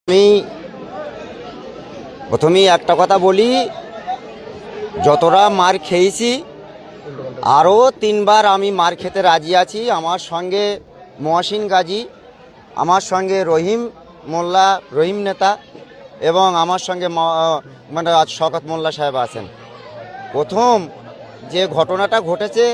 আমি প্রথমেই একটা কথা বলি, যতটা মার খেয়েছি আরও 3বার আমি মার খেতে রাজি আছি। আমার সঙ্গে মহসিন গাজী, আমার সঙ্গে রহিম মোল্লা, রহিম নেতা এবং আমার সঙ্গে মানে শওকত মোল্লা সাহেব আছেন। প্রথম যে ঘটনাটা ঘটেছে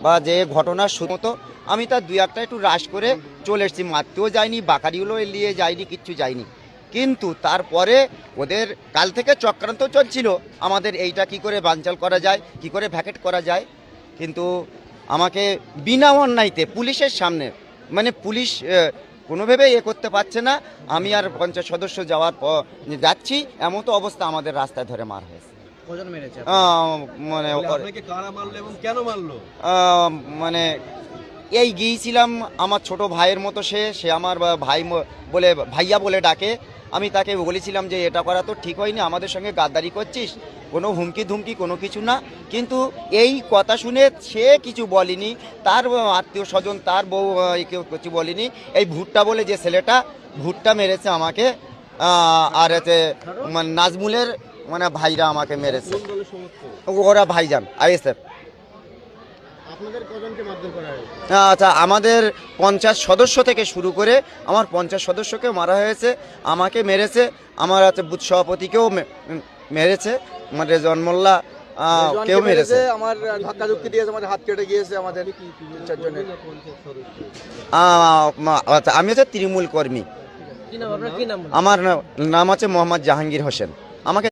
বা যে ঘটনার শুরুতো আমি তার দুই একটা একটু রাশ করে চলে এসেছি, মারতেও যাইনি, বাকারিগুলো নিয়ে যাইনি, কিচ্ছু যাইনি। কিন্তু তারপরে ওদের কাল থেকে চক্রান্ত চলছিল আমাদের এইটা কি করে বানচাল করা যায়, কি করে ভ্যাকেট করা যায়। কিন্তু আমাকে বিনা অন্যায়তে পুলিশের সামনে, মানে পুলিশ কোনোভাবে করতে পারছে না, আমি আর পঞ্চায়েত সদস্য যাওয়ার পর যাচ্ছি, এমন তো অবস্থা আমাদের রাস্তায় ধরে মার হয়েছে। মানে মানে এই গিয়েছিলাম, আমার ছোট ভাইয়ের মতো সে আমার ভাই বলে, ভাইয়া বলে ডাকে। আমি তাকে বলেছিলাম যে এটা করা তো ঠিক হয়নি, আমাদের সঙ্গে গাদ্দারি করছিস, কোনো হুমকি ধুমকি কোনো কিছু না। কিন্তু এই কথা শুনে সে কিছু বলেনি, তার আত্মীয় স্বজন, তার বউ কেউ কিছু বলেনি। এই ভুট্টা বলে যে ছেলেটা, ভুট্টা মেরেছে আমাকে, আর এতে নাজমুলের মানে ভাইরা আমাকে মেরেছে। ওরা ভাইজান আইএসএফ। আচ্ছা, আমাদের পঞ্চায়েত সদস্য থেকে শুরু করে আমার পঞ্চায়েত সদস্যকে মারা হয়েছে, আমাকে মেরেছে, আমার আছে বুথ সভাপতিকেও মেরেছে, মানে রেজওয়ান মোল্লা কেউ মেরেছে, আমার ধাক্কা ধুক্কি দিয়েছে, আমাদের হাত কেটে গিয়েছে আমাদের চারজনের। আচ্ছা, আমি হচ্ছে তৃণমূল কর্মী। আমার নাম আছে মোহাম্মদ জাহাঙ্গীর হোসেন। আমাকে